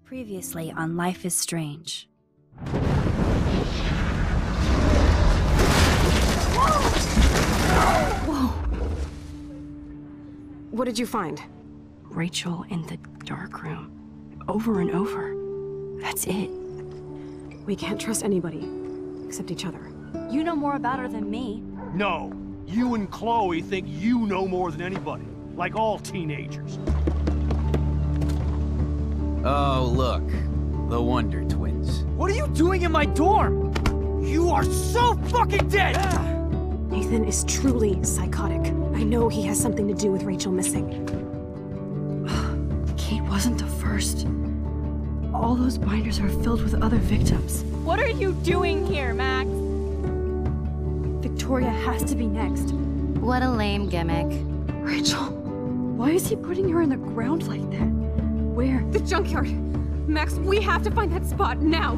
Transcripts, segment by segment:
Previously on Life is Strange. Whoa! What did you find? Rachel in the dark room. Over and over. That's it. We can't trust anybody, except each other. You know more about her than me. No. You and Chloe think you know more than anybody. Like all teenagers. Oh, look. The Wonder Twins. What are you doing in my dorm? You are so fucking dead! Nathan is truly psychotic. I know he has something to do with Rachel missing. Kate wasn't the first. All those binders are filled with other victims. What are you doing here, Max? Victoria has to be next. What a lame gimmick. Rachel, why is he putting her in the ground like that? Where? The junkyard! Max, we have to find that spot now!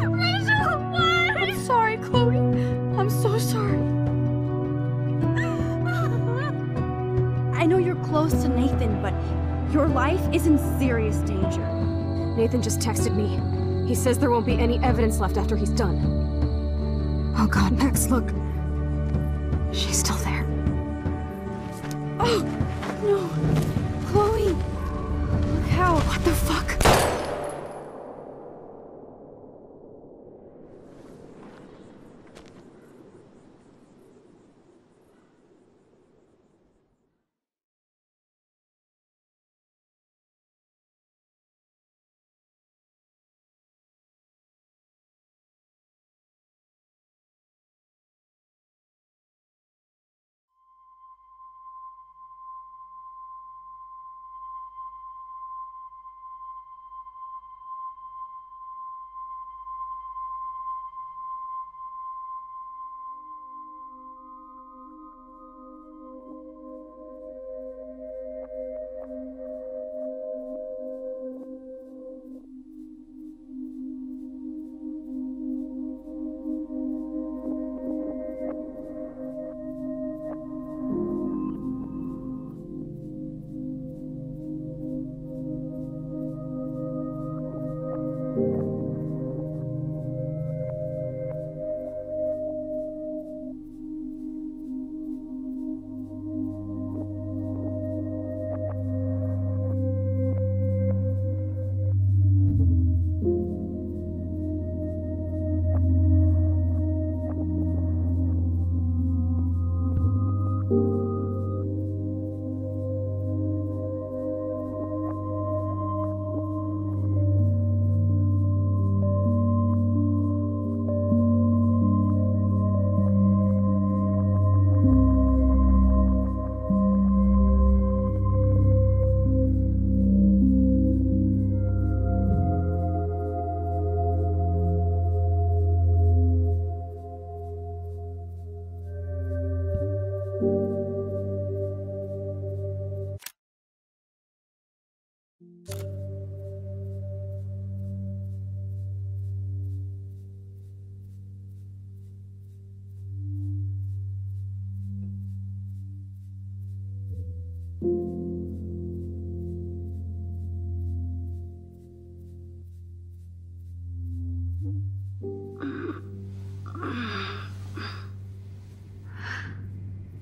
Rachel, what? I'm sorry, Chloe. I'm so sorry. I know you're close to Nathan, but your life is in serious danger. Nathan just texted me. He says there won't be any evidence left after he's done. Oh god, Max, look. She's still there. Oh, no. Chloe. Look how. What the fuck?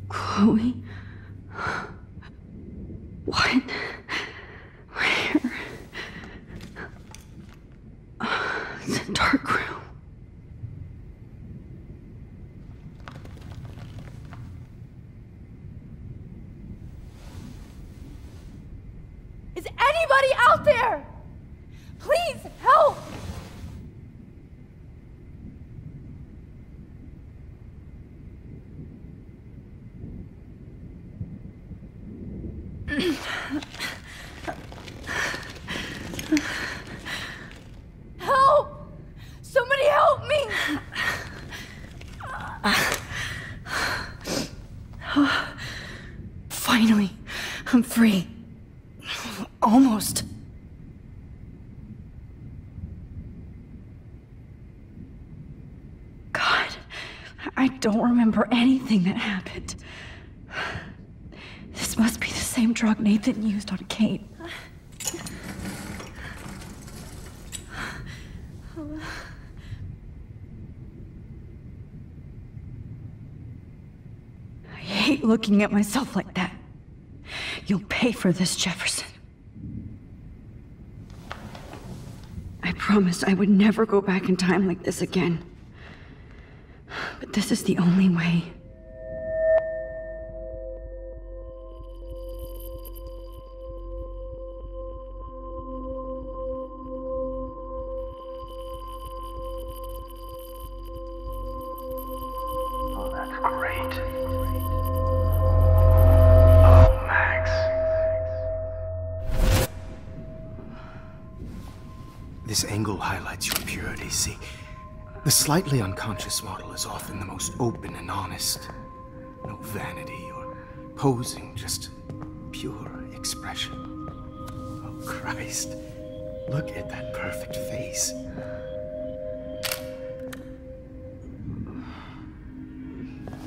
Chloe? What? Where? It's a dark room. Is anybody out there? Please help! Help! Somebody help me! Finally, I'm free. Almost. God, I don't remember anything that happened. same drug Nathan used on Kate. I hate looking at myself like that. You'll pay for this, Jefferson. I promised I would never go back in time like this again. But this is the only way. Oh, that's great. Oh, Max. This angle highlights your purity, see? The slightly unconscious model is often the most open and honest. No vanity or posing, just pure expression. Oh, Christ. Look at that perfect face.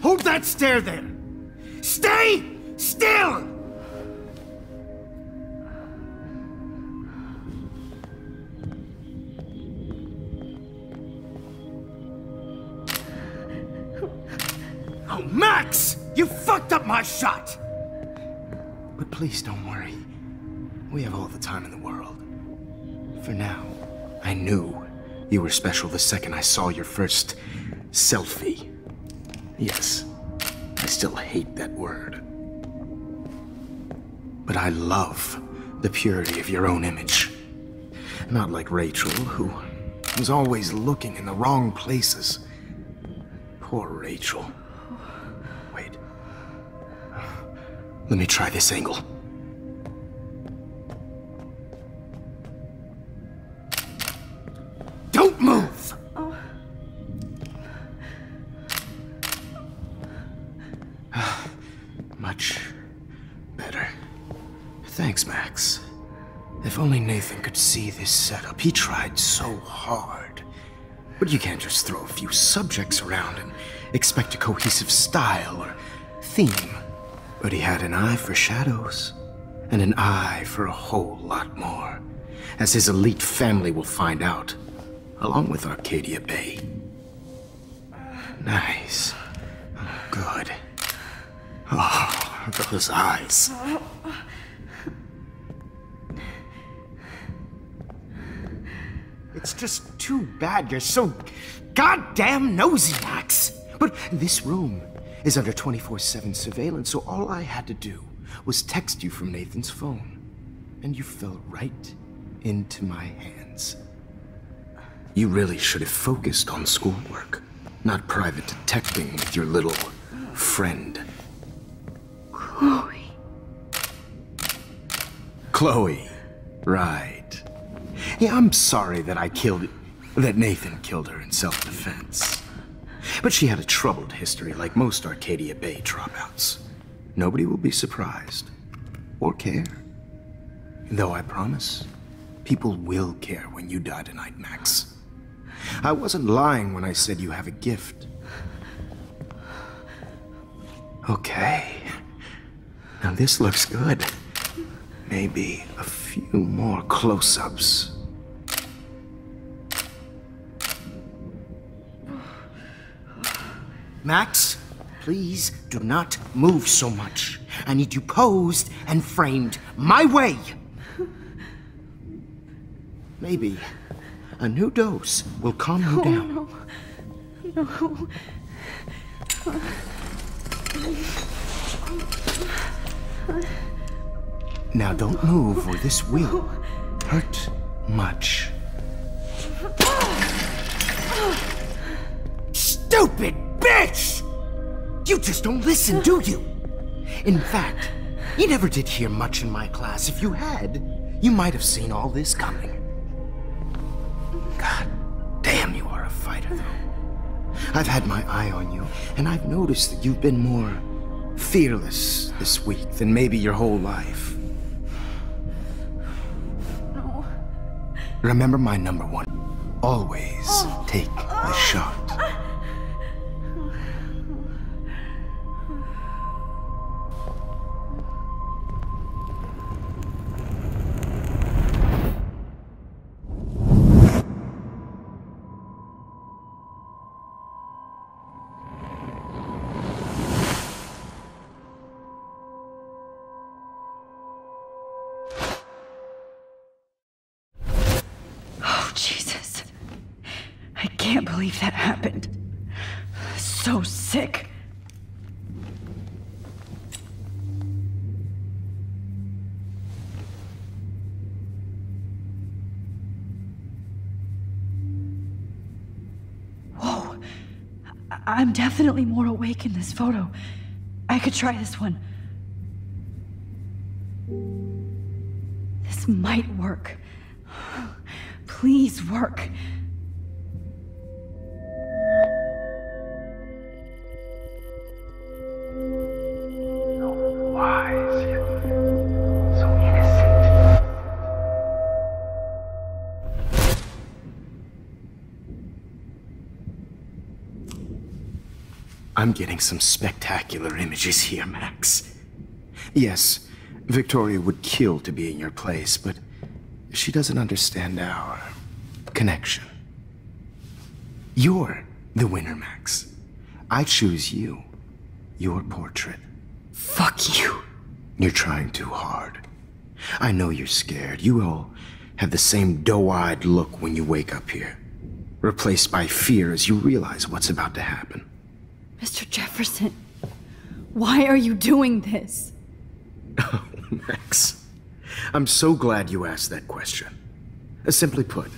Hold that stare there! Stay still! Oh, Max! You fucked up my shot! But please don't worry. We have all the time in the world. For now, I knew you were special the second I saw your first selfie. Yes, I still hate that word. But I love the purity of your own image. Not like Rachel, who was always looking in the wrong places. Poor Rachel. Wait. Let me try this angle. Don't move! Much better. Thanks, Max. If only Nathan could see this setup. He tried so hard. But you can't just throw a few subjects around and expect a cohesive style or theme. But he had an eye for shadows, and an eye for a whole lot more, as his elite family will find out, along with Arcadia Bay. Nice. Oh, good. Oh, those eyes. It's just too bad you're so goddamn nosy, Max. But this room is under 24/7 surveillance, so all I had to do was text you from Nathan's phone. And you fell right into my hands. You really should have focused on schoolwork, not private detecting with your little friend. Chloe. Chloe, right. Yeah, I'm sorry that that Nathan killed her in self-defense. But she had a troubled history like most Arcadia Bay dropouts. Nobody will be surprised, or care. Though I promise, people will care when you die tonight, Max. I wasn't lying when I said you have a gift. Okay. Now this looks good. Maybe a few more close-ups. Max, please do not move so much. I need you posed and framed my way. Maybe a new dose will calm you down. No. Now don't move or this will hurt much. Stupid bitch! You just don't listen, do you? In fact, you never did hear much in my class. If you had, you might have seen all this coming. God damn, you are a fighter, though. I've had my eye on you, and I've noticed that you've been more fearless this week than maybe your whole life. No. Remember my number one. Always take the shot. can't believe that happened. So sick. Whoa. I'm definitely more awake in this photo. I could try this one. This might work. Please work. So wise, yet so innocent. I'm getting some spectacular images here, Max. Yes, Victoria would kill to be in your place, but she doesn't understand our connection. You're the winner, Max. I choose you. Your portrait. Fuck you. You're trying too hard. I know you're scared. You all have the same doe-eyed look when you wake up here, replaced by fear as you realize what's about to happen. Mr. Jefferson, why are you doing this? Oh, Max. I'm so glad you asked that question. Simply put,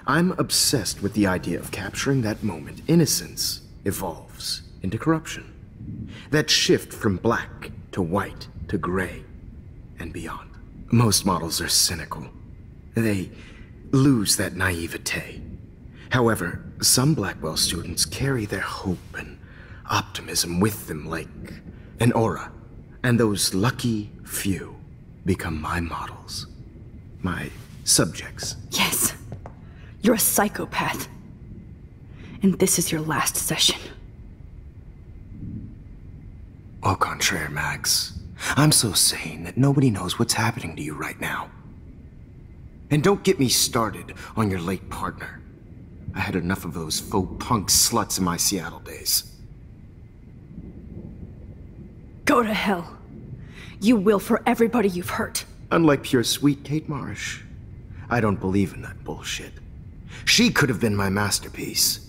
I'm obsessed with the idea of capturing that moment innocence evolves into corruption. That shift from black to white to gray and beyond. Most models are cynical. They lose that naivete. However, some Blackwell students carry their hope and optimism with them like an aura. And those lucky few become my models. My subjects. Yes. You're a psychopath. And this is your last session. Au contraire, Max. I'm so sane that nobody knows what's happening to you right now. And don't get me started on your late partner. I had enough of those faux punk sluts in my Seattle days. Go to hell. You will for everybody you've hurt. Unlike pure sweet Kate Marsh, I don't believe in that bullshit. She could have been my masterpiece.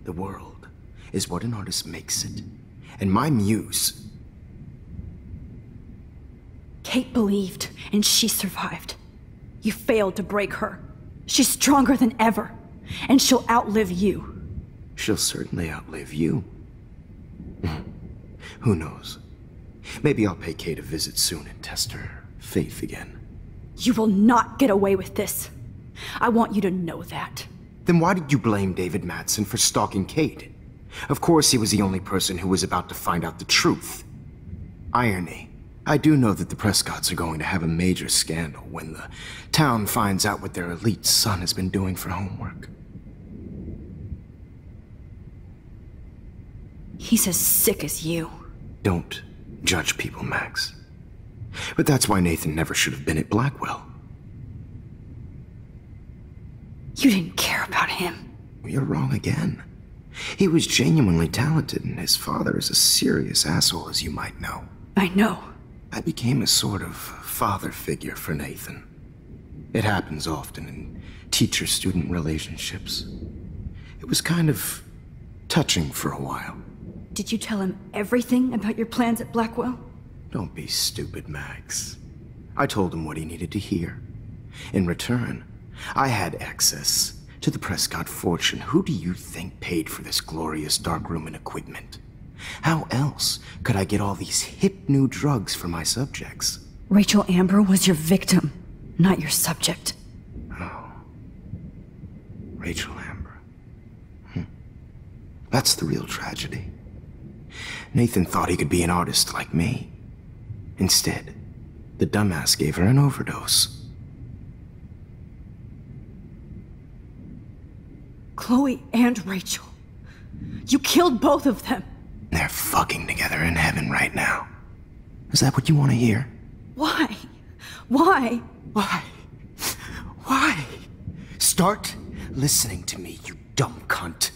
The world is what an artist makes it. And my muse... Kate believed, and she survived. You failed to break her. She's stronger than ever, and she'll outlive you. She'll certainly outlive you. Who knows? Maybe I'll pay Kate a visit soon and test her faith again. You will not get away with this. I want you to know that. Then why did you blame David Madsen for stalking Kate? Of course he was the only person who was about to find out the truth. Irony. I do know that the Prescotts are going to have a major scandal when the town finds out what their elite son has been doing for homework. He's as sick as you. Don't judge people, Max. But that's why Nathan never should have been at Blackwell. You didn't care about him. You're wrong again. He was genuinely talented, and his father is a serious asshole, as you might know. I know. I became a sort of father figure for Nathan. It happens often in teacher-student relationships. It was kind of touching for a while. Did you tell him everything about your plans at Blackwell? Don't be stupid, Max. I told him what he needed to hear. In return, I had access to the Prescott fortune. Who do you think paid for this glorious darkroom and equipment? How else could I get all these hip new drugs for my subjects? Rachel Amber was your victim, not your subject. Oh. Rachel Amber. That's the real tragedy. Nathan thought he could be an artist like me. Instead, the dumbass gave her an overdose. Chloe and Rachel. You killed both of them. They're fucking together in heaven right now. Is that what you want to hear? Why? Why? Why? Why? Start listening to me, you dumb cunt.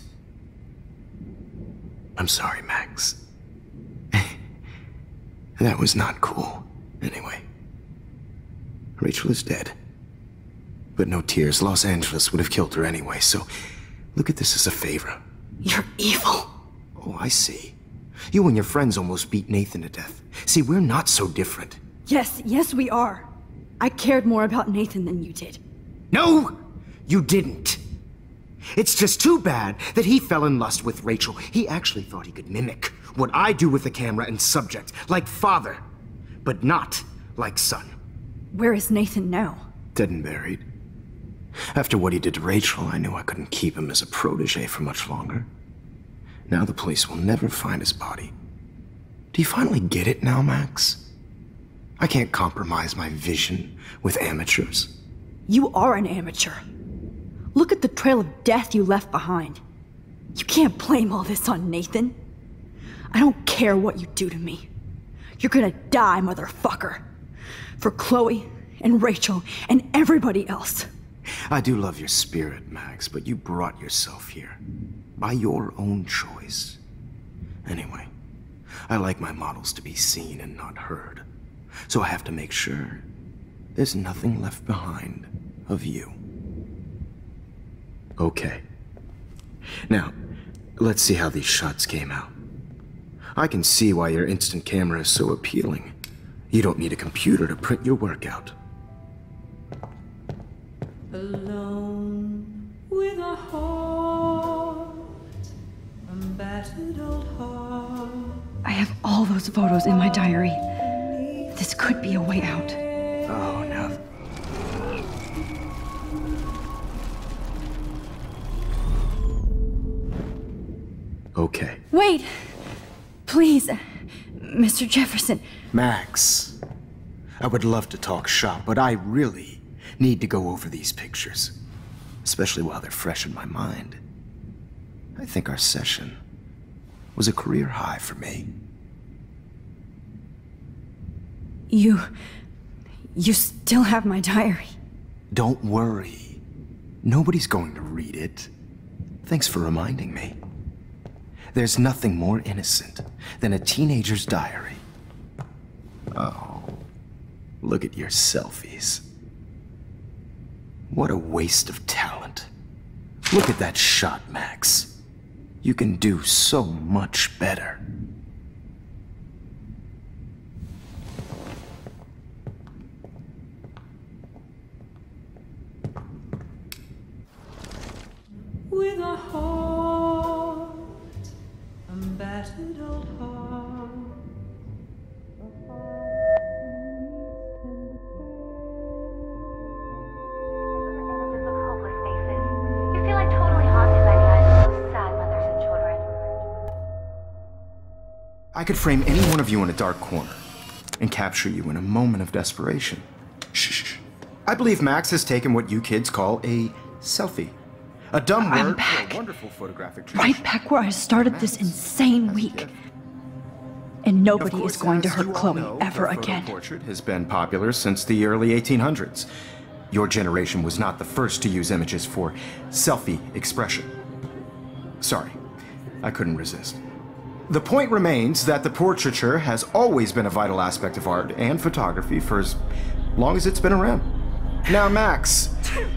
I'm sorry, Max. That was not cool. Anyway, Rachel is dead. But no tears. Los Angeles would have killed her anyway, so Look at this as a favor. You're evil. Oh, I see. You and your friends almost beat Nathan to death. See, we're not so different. Yes, we are. I cared more about Nathan than you did. No, you didn't. It's just too bad that he fell in lust with Rachel. He actually thought he could mimic what I do with the camera and subject, like father, but not like son. Where is Nathan now? Dead and buried. After what he did to Rachel, I knew I couldn't keep him as a protege for much longer. Now the police will never find his body. Do you finally get it now, Max? I can't compromise my vision with amateurs. You are an amateur. Look at the trail of death you left behind. You can't blame all this on Nathan. I don't care what you do to me. You're gonna die, motherfucker. For Chloe and Rachel and everybody else. I do love your spirit, Max, but you brought yourself here. By your own choice. Anyway, I like my models to be seen and not heard. So I have to make sure there's nothing left behind of you. Okay. Now, let's see how these shots came out. I can see why your instant camera is so appealing. You don't need a computer to print your work out. Alone with a heart, a battered old heart. I have all those photos in my diary. This could be a way out. Oh, no. Okay. Wait! Please, Mr. Jefferson. Max, I would love to talk shop, but I really need to go over these pictures. Especially while they're fresh in my mind. I think our session was a career high for me. You still have my diary. Don't worry. Nobody's going to read it. Thanks for reminding me. There's nothing more innocent than a teenager's diary. Oh, look at your selfies. What a waste of talent. Look at that shot, Max. You can do so much better. With a heart, a battered old heart. Images of hopeless faces. You feel like totally haunted by the eyes of those sad mothers and children. I could frame any one of you in a dark corner and capture you in a moment of desperation. Shh. I believe Max has taken what you kids call a selfie. A dumb word for a wonderful photographic tradition. Right back where I started this insane week. And nobody is going to hurt Chloe ever again. Portrait has been popular since the early 1800s. Your generation was not the first to use images for selfie expression. Sorry, I couldn't resist. The point remains that the portraiture has always been a vital aspect of art and photography for as long as it's been around. Now, Max,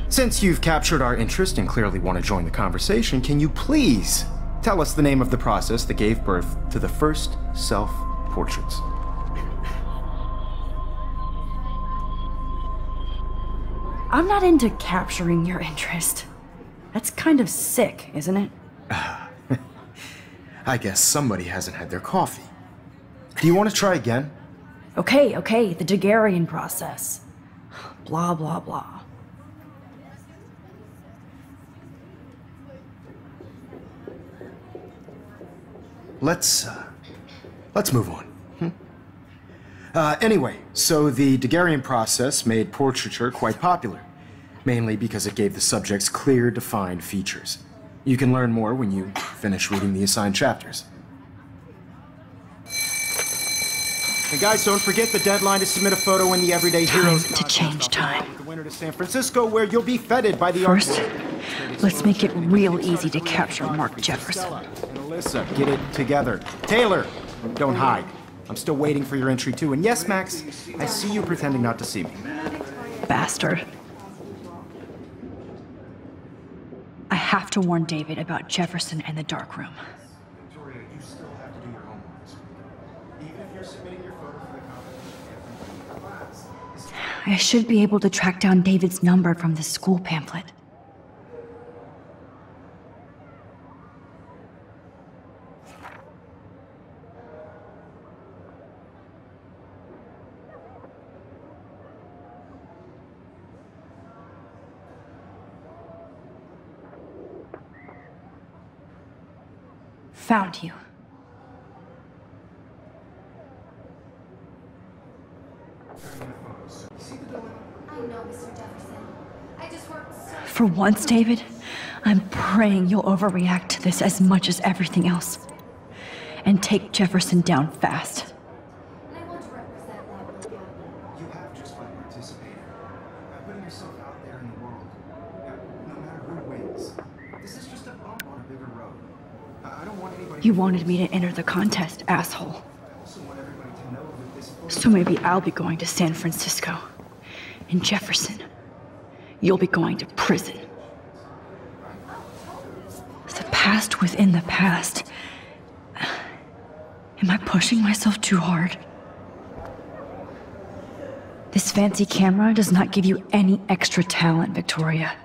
since you've captured our interest and clearly want to join the conversation, can you please tell us the name of the process that gave birth to the first self-portraits? I'm not into capturing your interest. That's kind of sick, isn't it? I guess somebody hasn't had their coffee. Do you want to try again? Okay, the Daguerrean process. Blah, blah, blah. Let's move on. Anyway, so the Daguerrean process made portraiture quite popular, mainly because it gave the subjects clear, defined features. You can learn more when you finish reading the assigned chapters. And guys, don't forget the deadline to submit a photo in the Everyday Heroes to change time. The winner to San Francisco, where you'll be feted by the First, let's make it real easy to capture Mark Jefferson. And Alyssa, get it together. Taylor, don't hide. I'm still waiting for your entry too. And yes, Max, I see you pretending not to see me. Bastard. I have to warn David about Jefferson and the dark room. Victoria, you still have to do your homework this week. Even if you're submitting your photo for the competition every class. I should be able to track down David's number from the school pamphlet. Found you. I know, Mr. Jefferson. I just worked so... For once, David, I'm praying you'll overreact to this as much as everything else. And take Jefferson down fast. And I want to represent Level Academy. You have just by participating. By putting yourself out there in the world. No matter who wins. This is just a bump on a bigger road. I don't want anybody... You wanted me to enter the contest, asshole. I also want everybody to know that this... So maybe I'll be going to San Francisco. And Jefferson, you'll be going to prison. The past within the past. Am I pushing myself too hard? This fancy camera does not give you any extra talent, Victoria.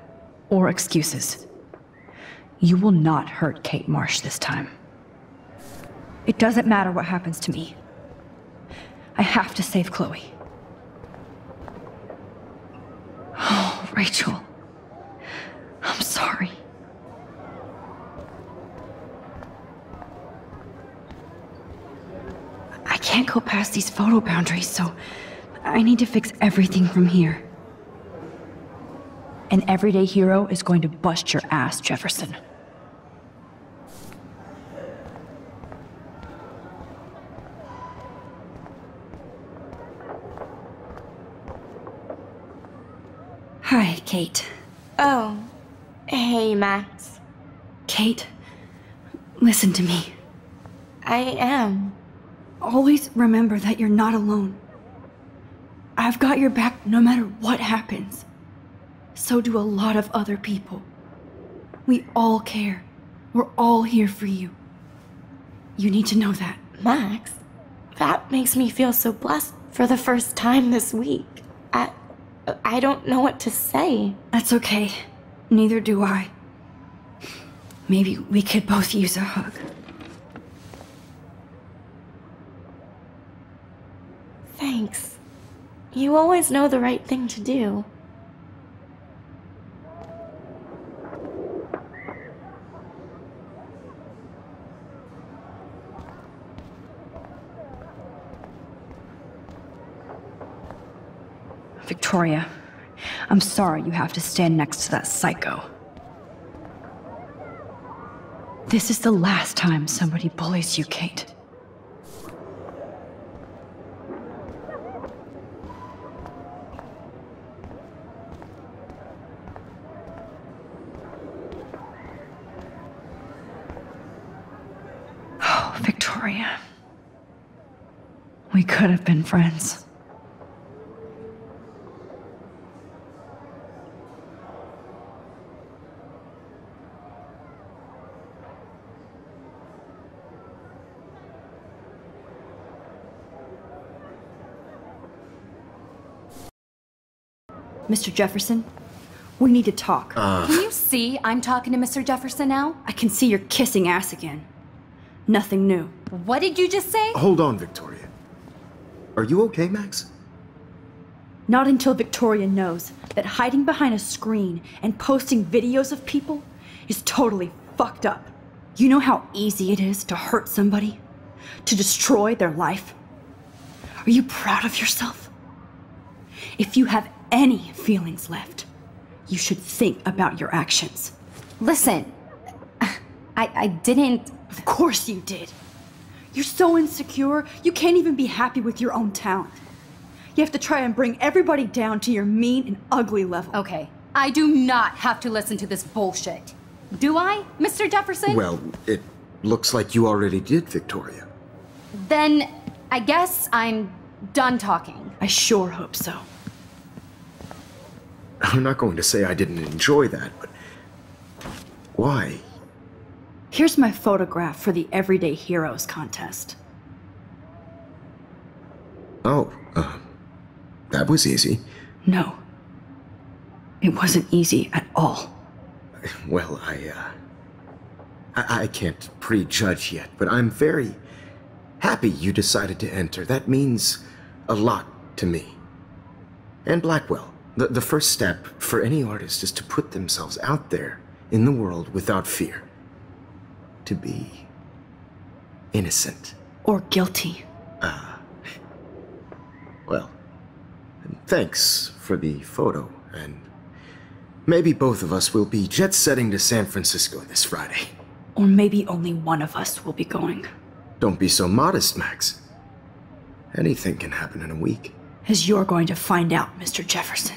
Or excuses. You will not hurt Kate Marsh this time. It doesn't matter what happens to me. I have to save Chloe. Oh, Rachel. I'm sorry. I can't go past these photo boundaries, so I need to fix everything from here. An everyday hero is going to bust your ass, Jefferson. Hi, Kate. Oh. Hey, Max. Kate, listen to me. I am. Always remember that you're not alone. I've got your back no matter what happens. So do a lot of other people. We all care. We're all here for you. You need to know that. Max, that makes me feel so blessed for the first time this week. I don't know what to say. That's okay. Neither do I. Maybe we could both use a hug. Thanks. You always know the right thing to do. Victoria, I'm sorry you have to stand next to that psycho. This is the last time somebody bullies you, Kate. Oh, Victoria. We could have been friends. Mr. Jefferson, we need to talk. Can you see I'm talking to Mr. Jefferson now? I can see you're kissing ass again. Nothing new. What did you just say? Hold on, Victoria. Are you okay, Max? Not until Victoria knows that hiding behind a screen and posting videos of people is totally fucked up. You know how easy it is to hurt somebody? To destroy their life? Are you proud of yourself? If you have any feelings left, you should think about your actions. Listen, I didn't... Of course you did. You're so insecure, you can't even be happy with your own talent. You have to try and bring everybody down to your mean and ugly level. Okay, I do not have to listen to this bullshit. Do I, Mr. Jefferson? Well, it looks like you already did, Victoria. Then I guess I'm done talking. I sure hope so. I'm not going to say I didn't enjoy that, but Why? Here's my photograph for the Everyday Heroes contest. Oh, that was easy. No. It wasn't easy at all. Well, I can't prejudge yet, but I'm very happy you decided to enter. That means a lot to me. And Blackwell. The first step for any artist is to put themselves out there in the world without fear. To be innocent. Or guilty. Well, thanks for the photo, and maybe both of us will be jet-setting to San Francisco this Friday. Or maybe only one of us will be going. Don't be so modest, Max. Anything can happen in a week. As you're going to find out, Mr. Jefferson.